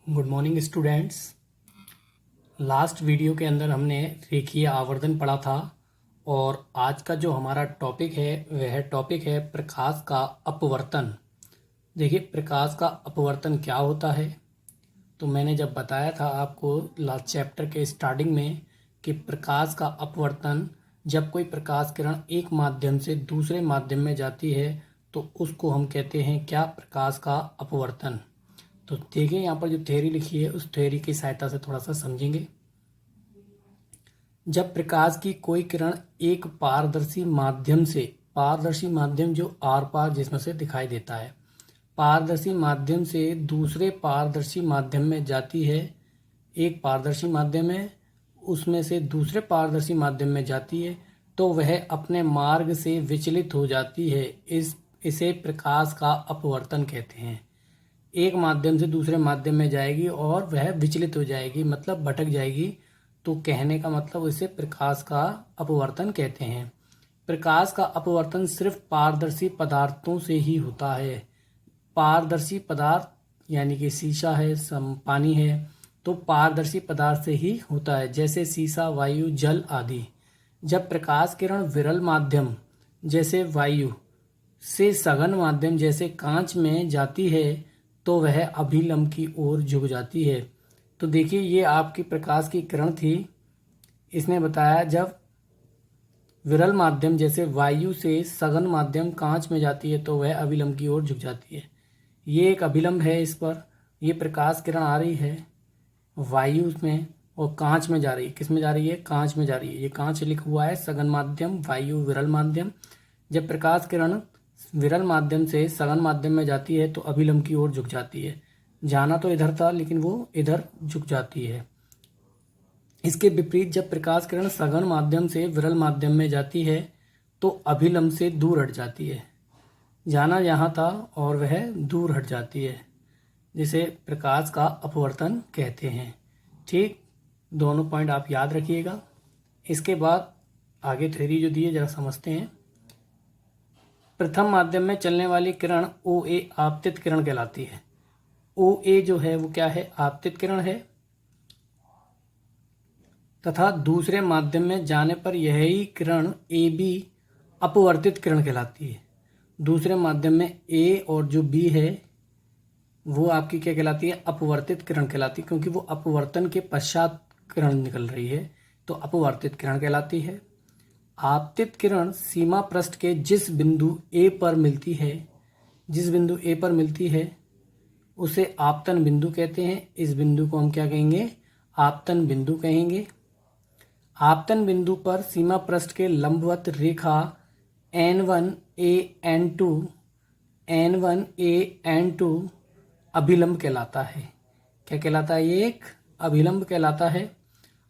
Good morning students. Last video के अंदर हमने रेखीय आवर्धन पढ़ा था और आज का जो हमारा टॉपिक है वह टॉपिक है प्रकाश का अपवर्तन। देखिए, प्रकाश का अपवर्तन क्या होता है। तो मैंने जब बताया था आपको लास्ट चैप्टर के स्टार्टिंग में कि प्रकाश का अपवर्तन, जब कोई प्रकाश किरण एक माध्यम से दूसरे माध्यम में जाती है तो उसको हम कहते हैं क्या, प्रकाश का अपवर्तन। तो देखिए, यहाँ पर जो थ्योरी लिखी है उस थ्योरी की सहायता से थोड़ा सा समझेंगे। जब प्रकाश की कोई किरण एक पारदर्शी माध्यम से, पारदर्शी माध्यम जो आर पार जिसमें से दिखाई देता है, पारदर्शी माध्यम से दूसरे पारदर्शी माध्यम में जाती है, एक पारदर्शी माध्यम है उसमें से दूसरे पारदर्शी माध्यम में जाती है तो वह अपने मार्ग से विचलित हो जाती है। इसे प्रकाश का अपवर्तन कहते हैं। एक माध्यम से दूसरे माध्यम में जाएगी और वह विचलित हो जाएगी, मतलब भटक जाएगी। तो कहने का मतलब इसे प्रकाश का अपवर्तन कहते हैं। प्रकाश का अपवर्तन सिर्फ पारदर्शी पदार्थों से ही होता है। पारदर्शी पदार्थ यानी कि शीशा है, पानी है, तो पारदर्शी पदार्थ से ही होता है, जैसे शीशा, वायु, जल आदि। जब प्रकाश किरण विरल माध्यम जैसे वायु से सघन माध्यम जैसे कांच में जाती है तो वह अभिलंब की ओर झुक जाती है। तो देखिए, ये आपकी प्रकाश की किरण थी। इसने बताया जब विरल माध्यम जैसे वायु से सघन माध्यम कांच में जाती है तो वह अभिलंब की ओर झुक जाती है। ये एक अभिलंब है, इस पर ये प्रकाश किरण आ रही है वायु में और कांच में जा रही है। किस में जा रही है? कांच में जा रही है। ये कांच लिखा हुआ है, सघन माध्यम, वायु, विरल माध्यम। जब प्रकाश किरण विरल माध्यम से सघन माध्यम में जाती है तो अभिलंब की ओर झुक जाती है। जाना तो इधर था लेकिन वो इधर झुक जाती है। इसके विपरीत जब प्रकाश किरण सघन माध्यम से विरल माध्यम में जाती है तो अभिलंब से दूर हट जाती है। जाना यहाँ था और वह दूर हट जाती है, जिसे प्रकाश का अपवर्तन कहते हैं। ठीक, दोनों पॉइंट आप याद रखिएगा। इसके बाद आगे थ्योरी जो दी है जरा समझते हैं। प्रथम माध्यम में चलने वाली किरण ओ ए आपतित किरण कहलाती है। ओ ए जो है वो क्या है? आपतित किरण है, तथा दूसरे माध्यम में जाने पर यही किरण ए बी अपवर्तित किरण कहलाती है। दूसरे माध्यम में ए और जो बी है वो आपकी क्या कहलाती है? अपवर्तित किरण कहलाती है, क्योंकि वो अपवर्तन के पश्चात किरण निकल रही है तो अपवर्तित किरण कहलाती है। आपतित किरण सीमा पृष्ठ के जिस बिंदु ए पर मिलती है, जिस बिंदु ए पर मिलती है उसे आपतन बिंदु कहते हैं। इस बिंदु को हम क्या कहेंगे? आपतन बिंदु कहेंगे। आपतन बिंदु पर सीमा पृष्ठ के लंबवत रेखा N1 A N2 N1 A N2 अभिलंब कहलाता है। क्या कहलाता है? ये एक अभिलंब कहलाता है।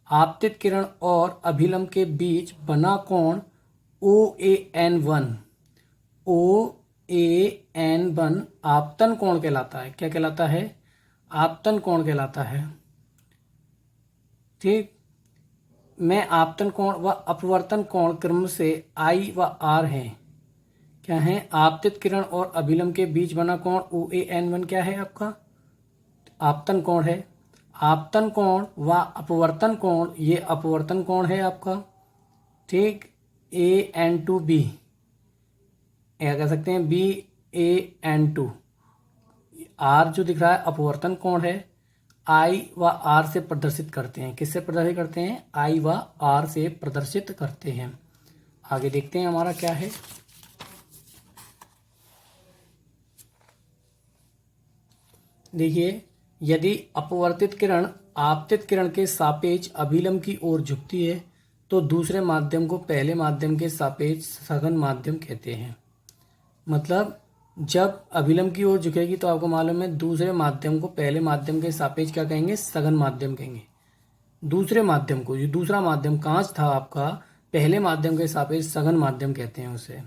आपतित किरण और अभिलंब के बीच बना कोण OAN1 OAN1 आपतन कोण कहलाता है। क्या कहलाता है? आपतन कोण कहलाता है। ठीक, में आपतन कोण व अपवर्तन कोण क्रम से I व R हैं। क्या है? आपतित किरण और अभिलंब के बीच बना कोण OAN1 क्या है? आपका आपतन कोण है। आपतन कोण व अपवर्तन कोण, ये अपवर्तन कोण है आपका। ठीक, AN2B, क्या कह सकते हैं? BAN2। R जो दिख रहा है अपवर्तन कोण है, I व R से प्रदर्शित करते हैं। किससे प्रदर्शित करते हैं? I व R से प्रदर्शित करते हैं। आगे देखते हैं हमारा क्या है। देखिए, यदि अपवर्तित किरण आपतित किरण के सापेक्ष अभिलंब की ओर झुकती है तो दूसरे माध्यम को पहले माध्यम के सापेक्ष सघन माध्यम कहते हैं। मतलब जब अभिलंब की ओर झुकेगी तो आपको मालूम है दूसरे माध्यम को पहले माध्यम के सापेक्ष क्या कहेंगे? सघन माध्यम कहेंगे। दूसरे माध्यम को, जो दूसरा माध्यम कांच था आपका, पहले माध्यम के सापेक्ष सघन माध्यम कहते हैं उसे।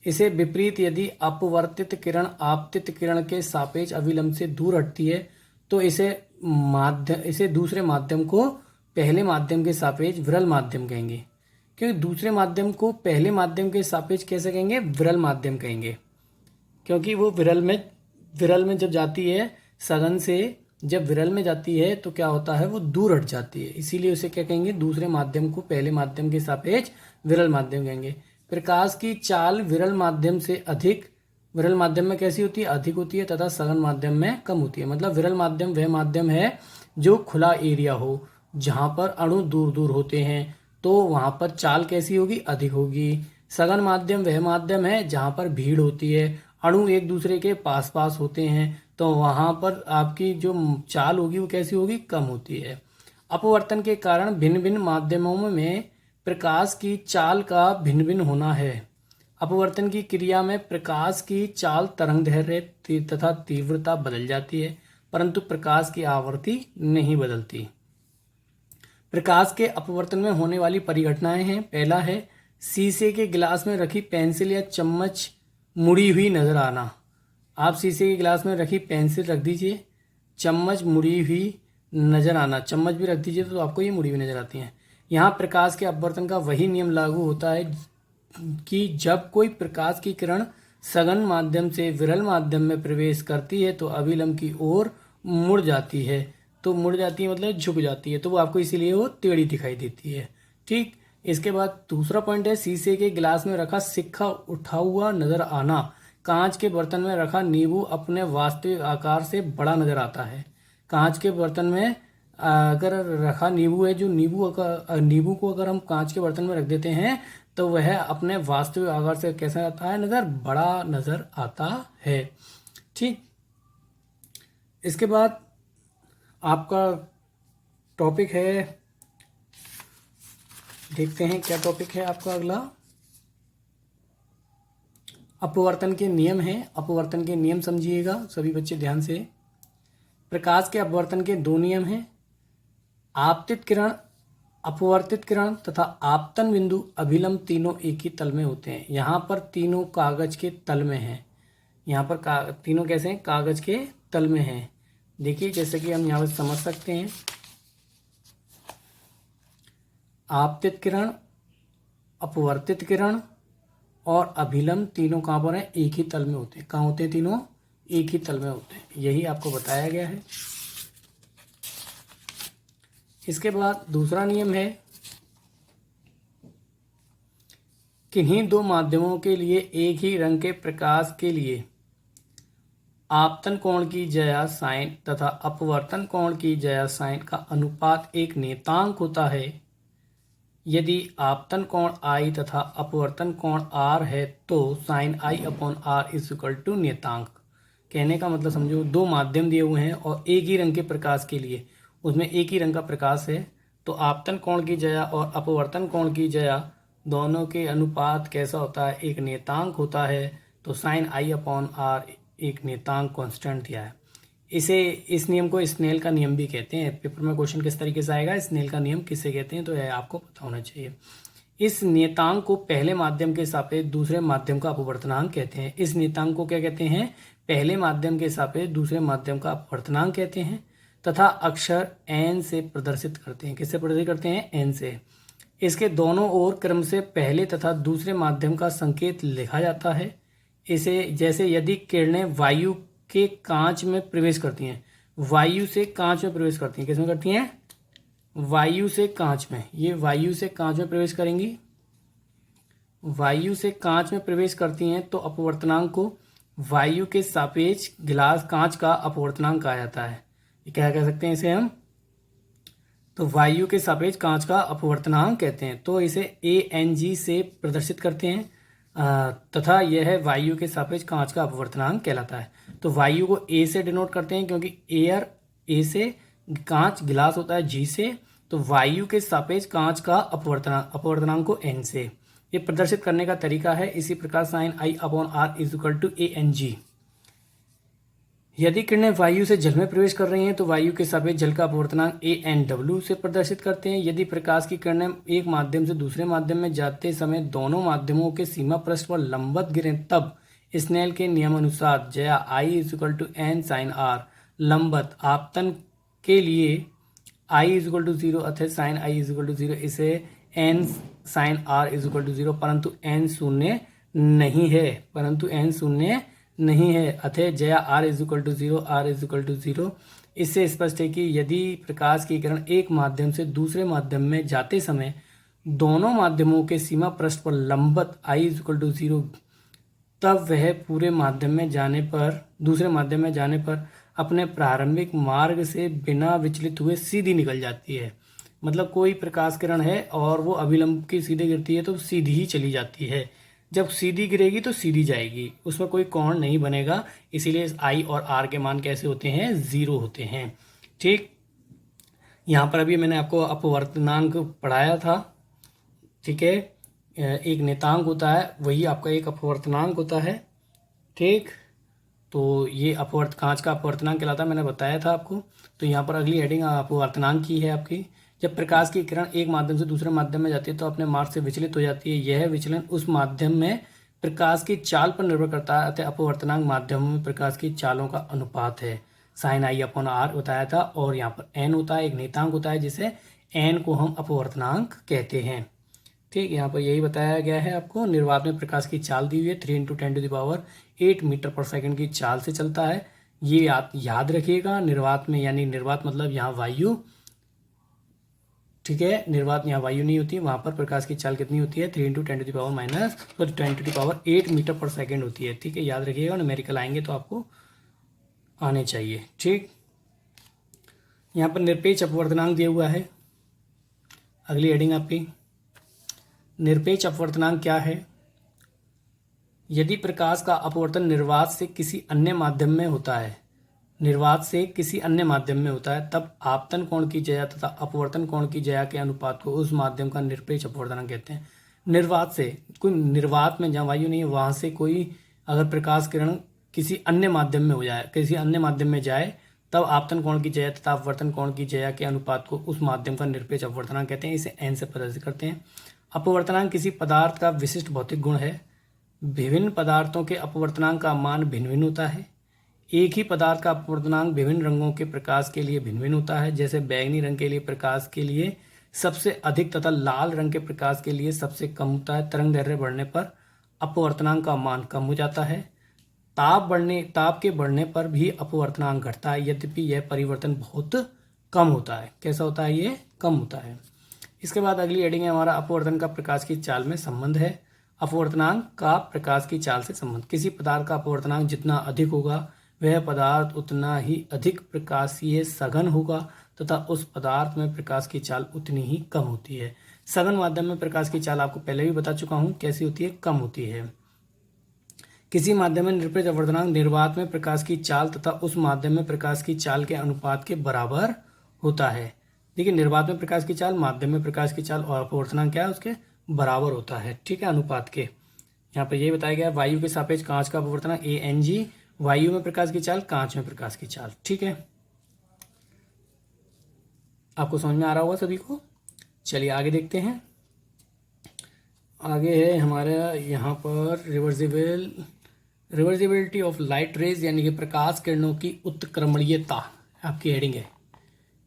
इसे विपरीत यदि अपवर्तित किरण आपतित किरण के सापेक्ष अभिलंब से दूर हटती है तो इसे दूसरे माध्यम को पहले माध्यम के सापेक्ष विरल माध्यम कहेंगे। क्योंकि दूसरे माध्यम को पहले माध्यम के सापेक्ष कैसे कहेंगे? विरल माध्यम कहेंगे, क्योंकि वो विरल में जब जाती है सघन से जब विरल में जाती है तो क्या होता है, वो दूर हट जाती है, इसीलिए उसे क्या कहेंगे, दूसरे माध्यम को पहले माध्यम के सापेक्ष विरल माध्यम कहेंगे। प्रकाश की चाल विरल माध्यम से अधिक, विरल माध्यम में कैसी होती है, अधिक होती है, तथा सघन माध्यम में कम होती है। मतलब विरल माध्यम वह माध्यम है जो खुला एरिया हो, जहां पर अणु दूर दूर होते हैं, तो वहां पर चाल कैसी होगी, अधिक होगी। सघन माध्यम वह माध्यम है जहां पर भीड़ होती है, अणु एक दूसरे के पास पास होते हैं, तो वहां पर आपकी जो चाल होगी वो कैसी होगी, कम होती है। अपवर्तन के कारण भिन्न भिन्न माध्यमों में प्रकाश की चाल का भिन्न भिन्न होना है। अपवर्तन की क्रिया में प्रकाश की चाल, तरंग दैर्घ्य तथा तीव्रता बदल जाती है, परंतु प्रकाश की आवृत्ति नहीं बदलती। प्रकाश के अपवर्तन में होने वाली परिघटनाएं हैं। पहला है शीशे के गिलास में रखी पेंसिल या चम्मच मुड़ी हुई नजर आना। आप शीशे के गिलास में रखी पेंसिल रख दीजिए, चम्मच मुड़ी हुई नजर आना, चम्मच भी रख दीजिए तो आपको ये मुड़ी हुई नजर आती हैं। यहाँ प्रकाश के अपवर्तन का वही नियम लागू होता है कि जब कोई प्रकाश की किरण सघन माध्यम से विरल माध्यम में प्रवेश करती है तो अभिलंब की ओर मुड़ जाती है। तो मुड़ जाती है मतलब झुक जाती है, तो वो आपको इसीलिए वो टेढ़ी दिखाई देती है। ठीक, इसके बाद दूसरा पॉइंट है शीशे के गिलास में रखा सिक्का उठा हुआ नजर आना। कांच के बर्तन में रखा नींबू अपने वास्तविक आकार से बड़ा नजर आता है। कांच के बर्तन में अगर रखा नींबू है, जो नींबू को अगर हम कांच के बर्तन में रख देते हैं तो वह अपने वास्तविक आकार से कैसा आता है, नजर बड़ा नजर आता है। ठीक, इसके बाद आपका टॉपिक है, देखते हैं क्या टॉपिक है आपका अगला। अपवर्तन के नियम है। अपवर्तन के नियम समझिएगा सभी बच्चे ध्यान से। प्रकाश के अपवर्तन के दो नियम हैं। आपतित किरण, अपवर्तित किरण तथा आपतन बिंदु, अभिलंब तीनों एक ही तल में होते हैं। यहाँ पर तीनों कागज के तल में हैं। यहाँ पर तीनों कैसे हैं, कागज के तल में हैं। देखिए जैसे कि हम यहाँ पर समझ सकते हैं, आपतित किरण, अपवर्तित किरण और अभिलंब तीनों कहाँ पर हैं, एक ही तल में होते हैं। कहाँ होते हैं, तीनों एक ही तल में होते हैं, यही आपको बताया गया है। इसके बाद दूसरा नियम है, किन्हीं दो माध्यमों के लिए एक ही रंग के प्रकाश के लिए आपतन कोण की जया साइन तथा अपवर्तन कोण की जया साइन का अनुपात एक नियतांक होता है। यदि आपतन कोण I तथा अपवर्तन कोण R है तो sine I upon R is equal to नियतांक। कहने का मतलब समझो, दो माध्यम दिए हुए हैं और एक ही रंग के प्रकाश के लिए उसमें एक ही रंग का प्रकाश है, तो आपतन कोण की जया और अपवर्तन कोण की जया दोनों के अनुपात कैसा होता है, एक नियतांक होता है। तो साइन I अपॉन R एक नियतांक कांस्टेंट दिया है। इस नियम को स्नेल का नियम भी कहते हैं। पेपर में क्वेश्चन किस तरीके से आएगा, स्नेल का नियम किसे कहते हैं, तो यह आपको पता होना चाहिए। इस नियतांक को पहले माध्यम के सापेक्ष दूसरे माध्यम का अपवर्तनांक कहते हैं। इस नियतांक को क्या कहते हैं, पहले माध्यम के सापेक्ष दूसरे माध्यम का अपवर्तनांक कहते हैं, तथा अक्षर n से प्रदर्शित करते हैं। किससे प्रदर्शित करते हैं, n से। इसके दोनों ओर क्रम से पहले तथा दूसरे माध्यम का संकेत लिखा जाता है। इसे जैसे यदि किरणें वायु के कांच में प्रवेश करती हैं, वायु से कांच में प्रवेश करती हैं, किसमें करती हैं, वायु से कांच में। ये वायु से कांच में प्रवेश करेंगी, वायु से कांच में प्रवेश करती हैं तो अपवर्तनांक को वायु के सापेक्ष गिलास कांच का अपवर्तनांक कहा जाता है। ये क्या कह सकते हैं इसे हम, तो वायु के सापेक्ष कांच का अपवर्तनांक कहते हैं। तो इसे ANG से प्रदर्शित करते हैं तथा यह वायु के सापेक्ष कांच का अपवर्तनांक कहलाता है। तो वायु को A से डिनोट करते हैं क्योंकि एयर A से, कांच गिलास होता है G से, तो वायु के सापेक्ष कांच का अपवर्तनांक को N से। ये प्रदर्शित करने का तरीका है। इसी प्रकार sine I upon R is equal to ANG। यदि किरणें वायु से जल में प्रवेश कर रही हैं तो वायु के सापेक्ष जल का अपवर्तनांक ANW से प्रदर्शित करते हैं। यदि प्रकाश की किरणें एक माध्यम से दूसरे माध्यम में जाते समय दोनों माध्यमों के सीमा पृष्ठ पर लंबवत गिरें तब स्नेल के नियमानुसार जया I is equal to N sine R। लंबवत आपतन के लिए I इज इक्वल टू 0 अतः साइन I इज इक्वल टू 0, इसे N sine R is equal to 0, परंतु N शून्य नहीं है, परंतु N शून्य नहीं है। अतः जया r is equal to 0, r is equal to 0। इससे स्पष्ट है कि यदि प्रकाश की किरण एक माध्यम से दूसरे माध्यम में जाते समय दोनों माध्यमों के सीमा पृष्ठ पर लंबवत i इज इक्वल टू 0, तब वह पूरे माध्यम में जाने पर दूसरे माध्यम में जाने पर अपने प्रारंभिक मार्ग से बिना विचलित हुए सीधी निकल जाती है। मतलब कोई प्रकाश किरण है और वो अभिलंब की सीधे गिरती है तो सीधी ही चली जाती है। जब सीधी गिरेगी तो सीधी जाएगी, उसमें कोई कोण नहीं बनेगा। इसीलिए आई और आर के मान कैसे होते हैं, 0 होते हैं। ठीक, यहाँ पर अभी मैंने आपको अपवर्तनांक पढ़ाया था। ठीक है, एक नेतांक होता है, वही आपका एक अपवर्तनांक होता है। ठीक, तो ये कांच का अपवर्तनांक कहलाता है, मैंने बताया था आपको। तो यहाँ पर अगली हेडिंग अपवर्तनांक की है आपकी। जब प्रकाश की किरण एक माध्यम से दूसरे माध्यम में जाती है तो अपने मार्ग से विचलित हो जाती है। यह विचलन उस माध्यम में प्रकाश की चाल पर निर्भर करता है। अतः अपवर्तनांक माध्यमों में प्रकाश की चालों का अनुपात है। साइन आई अपॉन आर बताया था। और यहाँ पर एन होता है, एक नेतांक होता है, जिसे एन को हम अपवर्तनांक कहते हैं। ठीक, यहाँ पर यही बताया गया है आपको। निर्वात में प्रकाश की चाल दी हुई है, 3 × 10⁸ मीटर पर सेकंड की चाल से चलता है। ये याद रखिएगा। निर्वात में, यानी निर्वात मतलब यहाँ वायु। ठीक है, निर्वात यहाँ वायु नहीं होती, वहाँ पर प्रकाश की चाल कितनी होती है, 3 × 10⁻⁸ मीटर पर सेकंड होती है। ठीक है, याद रखिएगा। न्यूमेरिकल आएंगे तो आपको आने चाहिए। ठीक, यहाँ पर निरपेक्ष अपवर्तनांक दिया हुआ है। अगली हेडिंग आपकी निरपेक्ष अपवर्तनांक क्या है। यदि प्रकाश का अपवर्तन निर्वात से किसी अन्य माध्यम में होता है, तब आपतन कोण की जया तथा अपवर्तन कोण की जया के अनुपात को उस माध्यम का निरपेक्ष अपवर्तनांक कहते हैं। निर्वात से, कोई निर्वात में जहाँ वायु नहीं है वहाँ से कोई अगर प्रकाश किरण किसी अन्य माध्यम में जाए तब आपतन कोण की जया तथा अपवर्तन कोण की जया के अनुपात को उस माध्यम का निरपेक्ष अपवर्तनांक कहते हैं। इसे एन से प्रदर्शित करते हैं। अपवर्तनांक किसी पदार्थ का विशिष्ट भौतिक गुण है। विभिन्न पदार्थों के अपवर्तनांक का मान भिन्न भिन्न होता है। एक ही पदार्थ का अपवर्तनांक विभिन्न रंगों के प्रकाश के लिए भिन्न भिन्न होता है। जैसे बैंगनी रंग के लिए प्रकाश के लिए सबसे अधिक तथा लाल रंग के प्रकाश के लिए सबसे कम होता है। तरंग दैर्ध्य बढ़ने पर अपवर्तनांक का मान कम हो जाता है। ताप के बढ़ने पर भी अपवर्तनांक घटता है, यद्यपि यह परिवर्तन बहुत कम होता है। कैसा होता है, ये कम होता है। इसके बाद अगली हेडिंग है हमारा अपवर्तन का प्रकाश की चाल में संबंध है। अपवर्तनांक का प्रकाश की चाल से संबंध। किसी पदार्थ का अपवर्तनांक जितना अधिक होगा वह पदार्थ उतना ही अधिक प्रकाशीय सघन होगा तथा उस पदार्थ में प्रकाश की चाल उतनी ही कम होती है। सघन माध्यम में प्रकाश की चाल आपको पहले भी बता चुका हूँ कैसी होती है, कम होती है। किसी माध्यम में निरपेक्ष अपवर्तनांक निर्वात में प्रकाश की चाल तथा उस माध्यम में प्रकाश की चाल के अनुपात के बराबर होता है। देखिए, निर्वात में प्रकाश की चाल, माध्यम में प्रकाश की चाल और अपवर्तनांक क्या है, उसके बराबर होता है। ठीक है, अनुपात के। यहाँ पर यही बताया गया है। वायु के सापेक्ष कांच का अपवर्तनांक ANG, वायु में प्रकाश की चाल, कांच में प्रकाश की चाल। ठीक है, आपको समझ में आ रहा होगा सभी को। चलिए आगे देखते हैं। आगे है हमारा यहाँ पर रिवर्सिबिलिटी ऑफ लाइट रेज, यानी कि प्रकाश किरणों की उत्क्रमणीयता आपकी हेडिंग है।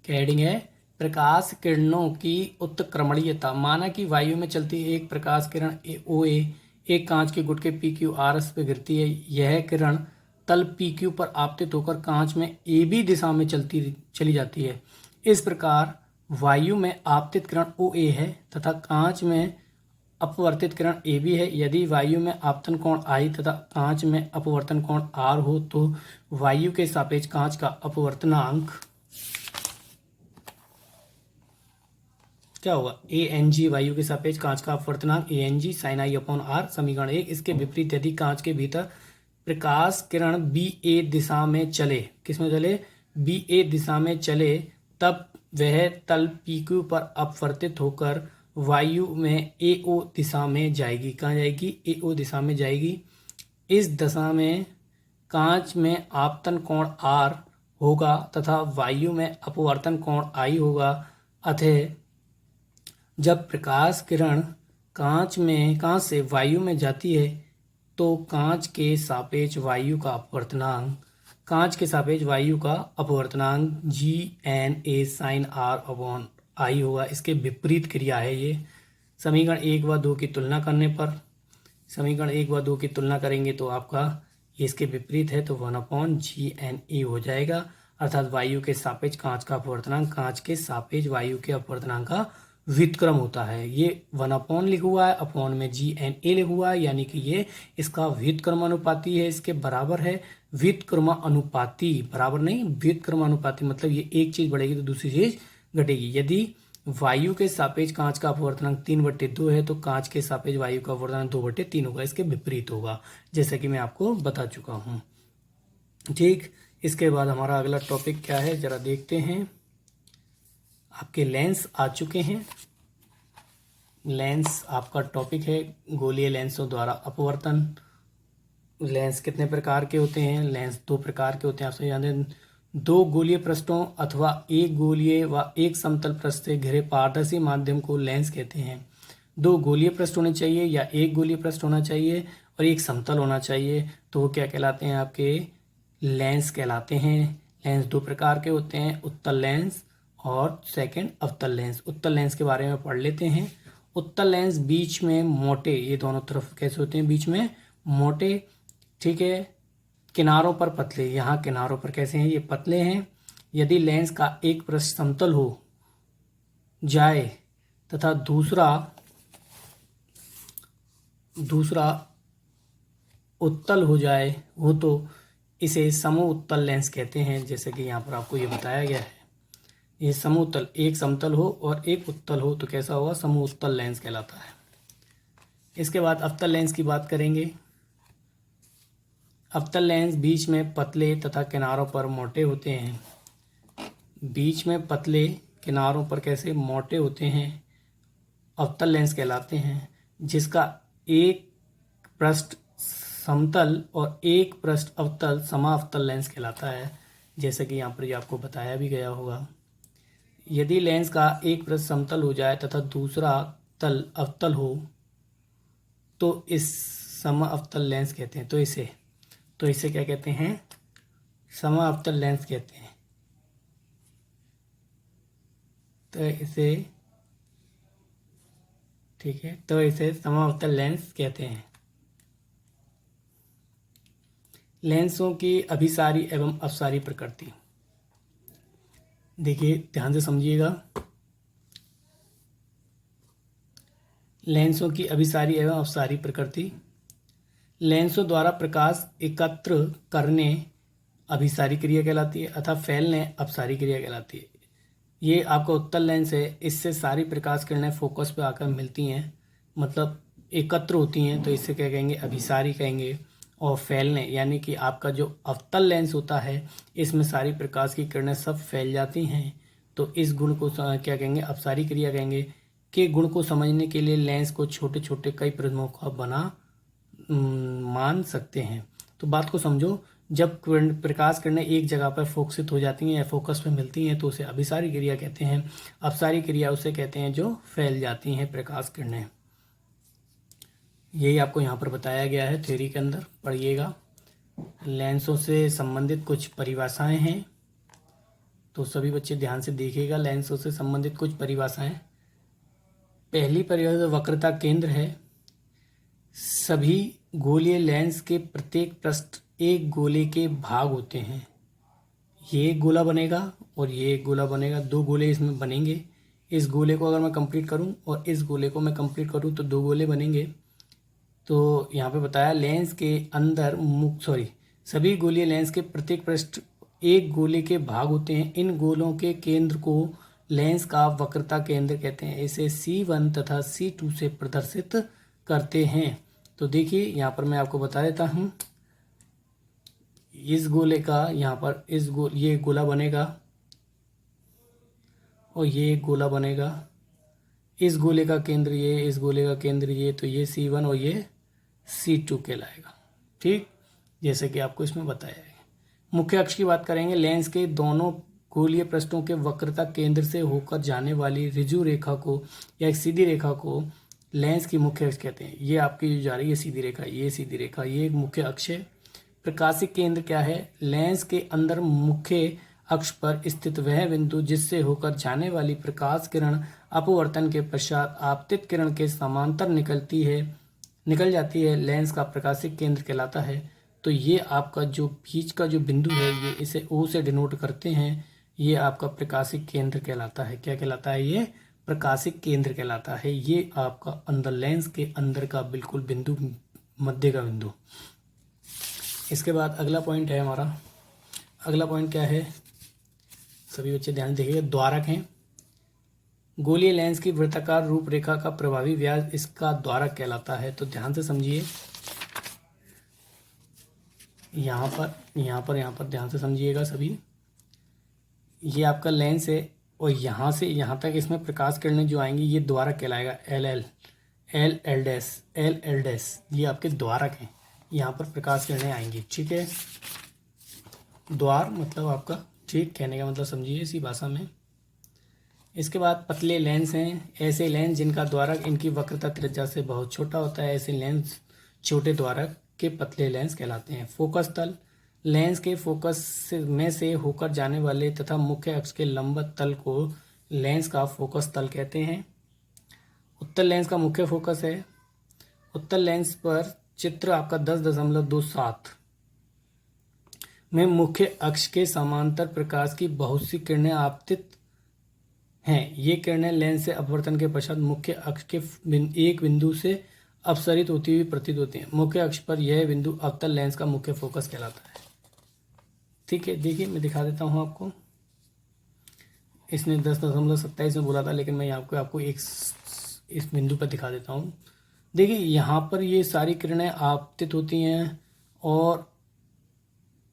क्या हेडिंग है, प्रकाश किरणों की उत्क्रमणीयता। माना कि वायु में चलती एक प्रकाश किरण OA एक कांच के गुटके PQRS पे गिरती है। यह किरण तल PQ पर आपतित होकर कांच में AB दिशा में चली जाती है। इस प्रकार वायु में आपतित किरण OA है तथा कांच में अपवर्तित किरण AB है। यदि वायु में आपतन कोण I तथा कांच में अपवर्तन कोण R हो तो वायु के सापेक्ष कांच का अपवर्तनांक क्या होगा, ANG। वायु के सापेक्ष कांच का अपवर्तनांक ANG sin I upon R। समीकरण 1। इसके विपरीत यदि कांच के भीतर प्रकाश किरण BA दिशा में चले, किसमें चले, BA दिशा में चले, तब वह तल PQ पर अपवर्तित होकर वायु में AO दिशा में जाएगी। कहाँ जाएगी, AO दिशा में जाएगी। इस दशा में कांच में आपतन कोण R होगा तथा वायु में अपवर्तन कोण I होगा। अतः जब प्रकाश किरण कांच से वायु में जाती है तो कांच के सापेक्ष वायु का अपवर्तनांक GNA sin R upon I होगा। इसके विपरीत क्रिया है ये। समीकरण 1 व 2 की तुलना करेंगे तो आपका ये इसके विपरीत है तो 1/GnA हो जाएगा। अर्थात वायु के सापेक्ष कांच का अपवर्तनांक कांच के सापेक्ष वायु के अपवर्तनांक का व्युत्क्रम होता है। ये 1 लिखा हुआ है, अपॉन में GnA लिखा हुआ है, यानी कि ये इसका व्युत्क्रमानुपाती है, इसके बराबर है। व्युत्क्रमानुपाती बराबर नहीं, व्युत्क्रमानुपाती मतलब ये एक चीज बढ़ेगी तो दूसरी चीज घटेगी। यदि वायु के सापेक्ष कांच का अपवर्तनांक 3/2 है तो कांच के सापेक्ष वायु का अपवर्तनांक 2/3 होगा, इसके विपरीत होगा, जैसा कि मैं आपको बता चुका हूँ। ठीक, इसके बाद हमारा अगला टॉपिक क्या है जरा देखते हैं। आपके लेंस आ चुके हैं। लेंस आपका टॉपिक है गोलीय लेंसों द्वारा अपवर्तन। लेंस कितने प्रकार के होते हैं? लेंस 2 प्रकार के होते हैं, आपसे याद है। 2 गोलीय पृष्ठों अथवा एक गोलीय व एक समतल पृष्ठ से घिरे पारदर्शी माध्यम को लेंस कहते हैं। 2 गोलीय पृष्ठ होने चाहिए या एक गोलीय पृष्ठ होना चाहिए और एक समतल होना चाहिए, तो वो क्या कहलाते हैं? आपके लेंस कहलाते हैं। लेंस 2 प्रकार के होते हैं, उत्तल लेंस और सेकंड अवतल लेंस। उत्तल लेंस के बारे में पढ़ लेते हैं। उत्तल लेंस बीच में मोटे, ये दोनों तरफ कैसे होते हैं? बीच में मोटे, ठीक है, किनारों पर पतले। यहाँ किनारों पर कैसे हैं? ये पतले हैं। यदि लेंस का एक पृष्ठ समतल हो जाए तथा दूसरा उत्तल हो जाए हो तो इसे समु उत्तल लेंस कहते हैं। जैसे कि यहाँ पर आपको ये बताया गया है, ये समु उत्तल, एक समतल हो और एक उत्तल हो तो कैसा होगा? समु उत्तल लेंस कहलाता है। इसके बाद अवतल लेंस की बात करेंगे। अवतल लेंस बीच में पतले तथा किनारों पर मोटे होते हैं। बीच में पतले, किनारों पर कैसे? मोटे होते हैं, अवतल लेंस कहलाते हैं। जिसका एक पृष्ठ समतल और एक पृष्ठ अवतल समाअवतल लेंस कहलाता है, जैसे कि यहाँ पर ये आपको बताया भी गया होगा। यदि लेंस का एक पृष्ठ समतल हो जाए तथा दूसरा तल अवतल हो तो इस समाअवतल लेंस कहते हैं। तो इसे क्या कहते हैं? समाअवतल लेंस कहते हैं। तो इसे, ठीक है, तो इसे समाअवतल लेंस कहते हैं। लेंसों की अभिसारी एवं अपसारी प्रकृति देखिए, ध्यान से समझिएगा। लेंसों की अभिसारी एवं अपसारी प्रकृति। लेंसों द्वारा प्रकाश एकत्र करने अभिसारी क्रिया कहलाती है अथवा फैलने अपसारी क्रिया कहलाती है। ये आपका उत्तल लेंस है, इससे सारी प्रकाश किरणें फोकस पे आकर मिलती हैं, मतलब एकत्र होती हैं, तो इससे क्या कहेंगे? अभिसारी कहेंगे। और फैलने यानी कि आपका जो अवतल लेंस होता है इसमें सारी प्रकाश की किरणें सब फैल जाती हैं, तो इस गुण को क्या कहेंगे? अपसारी क्रिया कहेंगे। के गुण को समझने के लिए लेंस को छोटे छोटे कई प्रिज्मों का बना मान सकते हैं। तो बात को समझो, जब प्रकाश किरणें एक जगह पर फोकसित हो जाती हैं या फोकस पे मिलती हैं तो उसे अभिसारी क्रिया कहते हैं। अपसारी क्रिया उसे कहते हैं जो फैल जाती हैं प्रकाश किरणें। यही आपको यहाँ पर बताया गया है, थ्योरी के अंदर पढ़िएगा। लेंसों से संबंधित कुछ परिभाषाएं हैं, तो सभी बच्चे ध्यान से देखिएगा। लेंसों से संबंधित कुछ परिभाषाएं। पहली परिभाषा वक्रता केंद्र है। सभी गोलीय लेंस के प्रत्येक पृष्ठ एक गोले के भाग होते हैं। ये एक गोला बनेगा और ये एक गोला बनेगा, 2 गोले इसमें बनेंगे। इस गोले को अगर मैं कंप्लीट करूं और इस गोले को मैं कंप्लीट करूं तो 2 गोले बनेंगे। तो यहाँ पे बताया लेंस के अंदर सभी गोलीय लेंस के प्रत्येक पृष्ठ एक गोले के भाग होते हैं। इन गोलों के केंद्र को लेंस का वक्रता केंद्र कहते हैं। इसे C1 तथा C2 से प्रदर्शित करते हैं। तो देखिए यहाँ पर मैं आपको बता देता हूँ, इस गोले का यहाँ पर ये गोला बनेगा और ये एक गोला बनेगा। इस गोले का केंद्र ये, इस गोले का केंद्र ये, तो ये C1 और ये C2 कहलाएगा। ठीक, जैसे कि आपको इसमें बताया है। मुख्य अक्ष की बात करेंगे। लेंस के दोनों गोलीय पृष्ठों के वक्रता केंद्र से होकर जाने वाली ऋजु रेखा को या एक सीधी रेखा को लेंस की मुख्य अक्ष कहते हैं। ये आपकी जो जा रही है सीधी रेखा, ये सीधी रेखा, ये एक मुख्य अक्ष है। प्रकाशिक केंद्र क्या है? लेंस के अंदर मुख्य अक्ष पर स्थित वह बिंदु जिससे होकर जाने वाली प्रकाश किरण अपवर्तन के पश्चात आपतित किरण के समांतर निकल जाती है, लेंस का प्रकाशिक केंद्र कहलाता है। तो ये आपका जो बीच का जो बिंदु है ये इसे O से डिनोट करते हैं, ये आपका प्रकाशिक केंद्र कहलाता है। क्या कहलाता है? ये प्रकाशिक केंद्र कहलाता है। ये आपका अंदर लेंस के अंदर का बिल्कुल बिंदु, मध्य का बिंदु। इसके बाद अगला पॉइंट है हमारा, अगला पॉइंट क्या है, सभी बच्चे ध्यान देखिएगा। द्वारक हैं। गोलीय लेंस की वृत्ताकार रूपरेखा का प्रभावी व्यास इसका द्वारक कहलाता है। तो ध्यान से समझिए, यहाँ पर ध्यान से समझिएगा सभी। ये आपका लेंस है और यहाँ से यहाँ तक इसमें प्रकाश किरणें जो आएंगी ये द्वारक कहलाएगा। एल एल डैश ये आपके द्वारक हैं। यहाँ पर प्रकाश किरणें आएंगी, ठीक है। द्वार मतलब आपका, ठीक, कहने का मतलब समझिए इसी भाषा में। इसके बाद पतले लेंस हैं। ऐसे लेंस जिनका द्वारक इनकी वक्रता त्रिज्या से बहुत छोटा होता है, ऐसे लेंस छोटे द्वारक के पतले लेंस कहलाते हैं। फोकस तल, लेंस के फोकस में से होकर जाने वाले तथा मुख्य अक्ष के लंबवत तल को लेंस का फोकस तल कहते हैं। उत्तल लेंस का मुख्य फोकस है। उत्तल लेंस पर चित्र आपका 10.27 में मुख्य अक्ष के समांतर प्रकाश की बहुत सी किरणें आपतित हैं। ये किरणें लेंस से अपवर्तन के पश्चात मुख्य अक्ष के एक बिंदु से अपसरित होती हुई प्रतीत होती हैं। मुख्य अक्ष पर यह बिंदु अवतल लेंस का मुख्य फोकस कहलाता है। ठीक है, देखिए मैं दिखा देता हूँ आपको। इसने 10.27 में बोला था, लेकिन मैं यहाँ आपको एक इस बिंदु पर दिखा देता हूँ। देखिए यहाँ पर ये सारी किरणें आपतित होती हैं और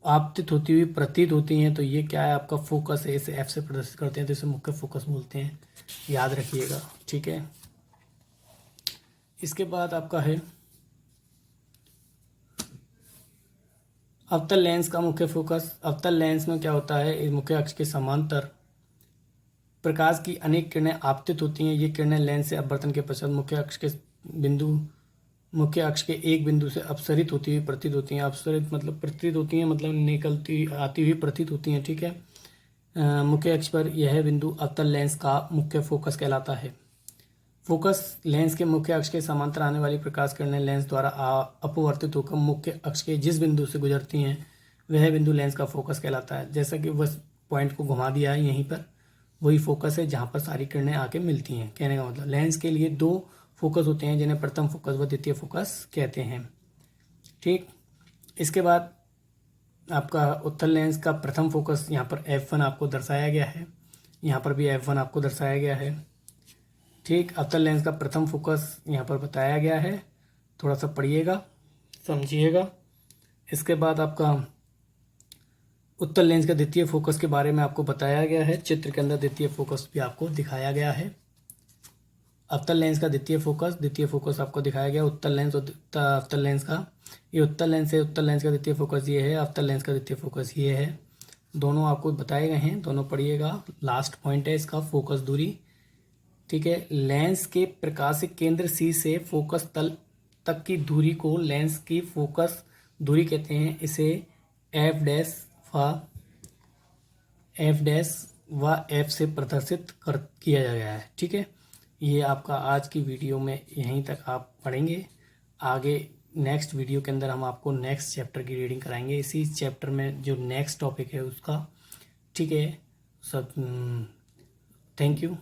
आपतित होती हुई प्रतीत होती हैं। तो ये क्या है? आपका फोकस है। इसे एफ से प्रदर्शित करते हैं तो इसे मुख्य फोकस बोलते हैं, याद रखिएगा, ठीक है। इसके बाद आपका है अवतल लेंस का मुख्य फोकस। अवतल लेंस में क्या होता है? इस मुख्य अक्ष के समांतर प्रकाश की अनेक किरणें आपतित होती हैं। ये किरणें लेंस से अपवर्तन के पश्चात मुख्य अक्ष के एक बिंदु से अपसरित होती हुई प्रतीत होती हैं। अपसरित मतलब प्रतीत होती हैं, मतलब निकलती आती हुई प्रतीत होती हैं, ठीक है। मुख्य अक्ष पर यह बिंदु अवतल लेंस का मुख्य फोकस कहलाता है। फोकस लेंस के मुख्य अक्ष के समांतर आने वाली प्रकाश किरणें लेंस द्वारा अपवर्तित होकर मुख्य अक्ष के जिस बिंदु से गुजरती हैं वह बिंदु लेंस का फोकस कहलाता है। जैसा कि बस पॉइंट को घुमा दिया है, यहीं पर वही फोकस है जहाँ पर सारी किरणें आके मिलती हैं। कहने का मतलब लेंस के लिए दो फोकस होते हैं जिन्हें प्रथम फोकस व द्वितीय फोकस कहते हैं, ठीक। इसके बाद आपका उत्तल लेंस का प्रथम फोकस यहाँ पर F1 आपको दर्शाया गया है, यहाँ पर भी F1 आपको दर्शाया गया है, ठीक। अवतल लेंस का प्रथम फोकस यहाँ पर बताया गया है, थोड़ा सा पढ़िएगा, समझिएगा। इसके बाद आपका उत्तल लेंस का द्वितीय फोकस के बारे में आपको बताया गया है। चित्र के अंदर द्वितीय फोकस भी आपको दिखाया गया है। अवतल लेंस का द्वितीय फोकस आपको दिखाया गया। उत्तल लेंस और अवतल लेंस का, ये उत्तल लेंस है, उत्तल लेंस का द्वितीय फोकस ये है, अवतल लेंस का द्वितीय फोकस ये है। दोनों आपको बताए गए हैं, दोनों पढ़िएगा। लास्ट पॉइंट है इसका फोकस दूरी, ठीक है। लेंस के प्रकाशिक केंद्र सी से फोकस तल तक की दूरी को लेंस की फोकस दूरी कहते हैं। इसे एफ डैश व एफ से प्रदर्शित किया गया है, ठीक है। ये आपका आज की वीडियो में यहीं तक आप पढ़ेंगे। आगे नेक्स्ट वीडियो के अंदर हम आपको नेक्स्ट चैप्टर की रीडिंग कराएंगे, इसी चैप्टर में जो नेक्स्ट टॉपिक है उसका, ठीक है। सब थैंक यू।